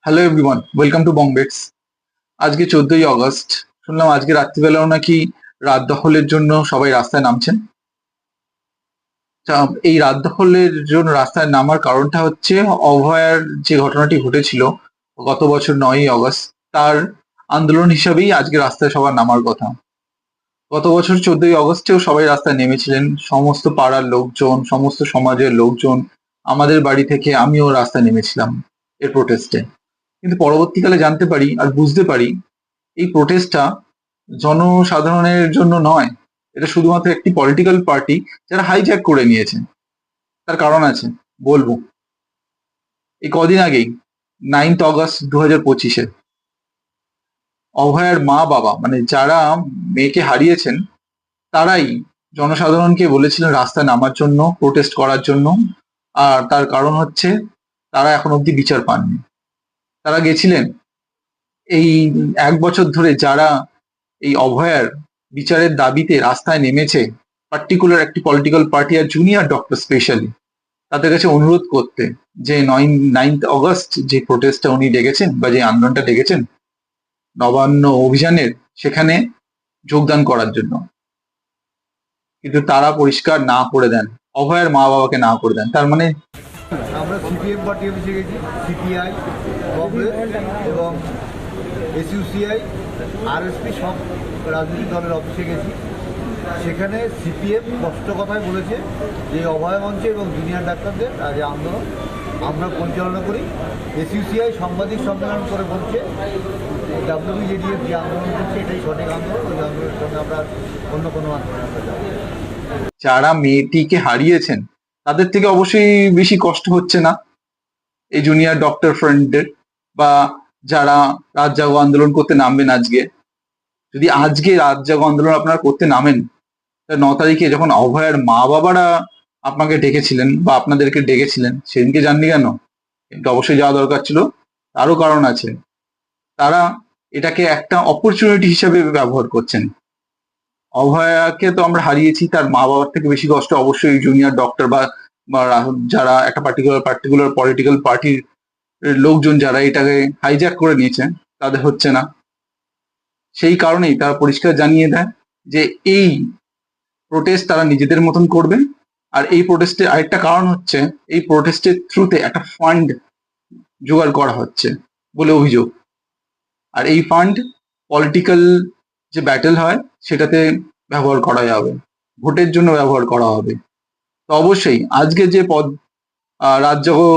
Hello everyone, welcome to বংবেটস। আজকে 14ই আগস্ট। শুনলাম আজকে রাত্রিবেলাও নাকি রাত দখলের জন্য সবাই রাস্তায় নামছেন। তা এই রাত দখলের জন্য রাস্তায় নামার কারণটা হচ্ছে অভয়ার যে ঘটনাটি ঘটেছিল গত বছর 9ই আগস্ট, তার আন্দোলন হিসাবেই আজকে রাস্তায় সবার নামার কথা। গত বছর 14ই আগস্টেও সবাই রাস্তায় নেমেছিলেন, সমস্ত পাড়ার লোকজন, সমস্ত সমাজের লোকজন। আমাদের বাড়ি থেকে আমিও রাস্তায় নেমেছিলাম এর প্রোটেস্টে। কিন্তু পরবর্তীকালে জানতে পারি আর বুঝতে পারি এই প্রোটেস্টটা জনসাধারণের জন্য নয়, এটা শুধুমাত্র একটি পলিটিক্যাল পার্টি যারা হাইজ্যাক করে নিয়েছে। তার কারণ আছে, বলবো। এই কদিন আগেই 9th অগস্ট 2025-এ অভয়ার মা বাবা মানে যারা মেয়েকে হারিয়েছেন তারাই জনসাধারণকে বলেছিলেন রাস্তায় নামার জন্য, প্রোটেস্ট করার জন্য। আর তার কারণ হচ্ছে তারা এখন অব্দি বিচার পাননি। তারা গেছিলেন এই 1 বছর ধরে যারা এই অভয়ার বিচারের দাবিতে রাস্তায় নেমেছে, পার্টিকুলার একটি পলিটিক্যাল পার্টি আর জুনিয়র ডক্টর স্পেশালি, তাদের কাছে অনুরোধ করতে যে 9th অগস্ট যে প্রোটেস্টটা উনি ডেকেছেন বা যে আন্দোলনটা ডেকেছেন নবান্ন অভিযানের, সেখানে যোগদান করার জন্য। কিন্তু তারা পরিষ্কার না করে দেন, অভয়ের মা বাবাকে না করে দেন। তার মানে আমরা সিপিএম পার্টি অফিসে গেছি, সিপিআই, কংগ্রেস এবং এসইউসিআই, আরএসপি সব রাজনৈতিক দলের অফিসে গেছি। সেখানে সিপিএম স্পষ্ট কথায় বলেছে যে অভয় মঞ্চে এবং জুনিয়র ডাক্তারদের যে আন্দোলন আমরা পরিচালনা করি। এসইউসিআই সাংবাদিক সম্মেলন করে বলছে ডাব্লিউবিজেডিএফ যে আন্দোলন করছে এটাই সঠিক আন্দোলন, ওই আন্দোলনের সঙ্গে আমরা অন্য কোনো আন্দোলন আমরা যাব। যারা মেয়েটিকে হারিয়েছেন তাদের থেকে অবশ্যই বেশি কষ্ট হচ্ছে না এই জুনিয়র ডক্টর ফ্রেন্ডদের, বা যারা রাত জাগো আন্দোলন করতে নামবেন আজকে। যদি আজকে রাত জাগো আন্দোলন আপনারা করতে নামেন, 9 তারিখে যখন অভয়ের মা বাবারা আপনাকে ডেকেছিলেন বা আপনাদেরকে ডেকেছিলেন, সেদিনকে যাননি কেন? কিন্তু অবশ্যই যাওয়া দরকার ছিল। তারও কারণ আছে, তারা এটাকে একটা অপরচুনিটি হিসাবে ব্যবহার করছেন। অভয়াকে তো আমরা হারিয়েছি, তার মা বাবার থেকে বেশি কষ্ট অবশ্যই জুনিয়র ডক্টর বা যারা একটা পার্টিকুলার পলিটিক্যাল পার্টির লোকজন যারা এটাকে হাইজ্যাক করে নিয়েছে, তাদের হচ্ছে না। সেই কারণেই তারা পরিষ্কার জানিয়ে দেয় যে এই প্রোটেস্ট তারা নিজেদের মতন করবে। আর এই প্রোটেস্টের আরেকটা কারণ হচ্ছে এই প্রোটেস্টের থ্রুতে একটা ফান্ড জোগাড় করা হচ্ছে বলে অভিযোগ। আর এই ফান্ড পলিটিক্যাল যে ব্যাটেল হয় সেটাতে ব্যবহার করা যাবে, ভোটের জন্য ব্যবহার করা হবে। তো অবশ্যই আজকে যে রাত জাগো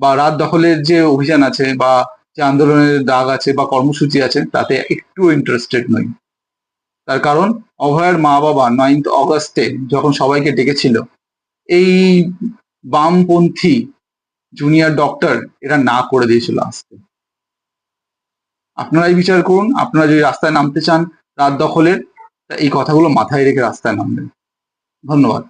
বা রাত দখলের যে অভিযান আছে বা যে আন্দোলনের ডাক আছে বা কর্মসূচি আছে, তাতে একটু ইন্টারেস্টেড নই। তার কারণ অভয়ের মা বাবা 9th অগস্টে যখন সবাইকে ডেকেছিল, এই বামপন্থী জুনিয়র ডক্টর এরা না করে দিয়েছিল আসতে। আপনারাই বিচার করুন, আপনারা যদি রাস্তায় নামতে চান রাত দখলের, তা এই কথাগুলো মাথায় রেখে রাস্তায় নামবেন। ধন্যবাদ।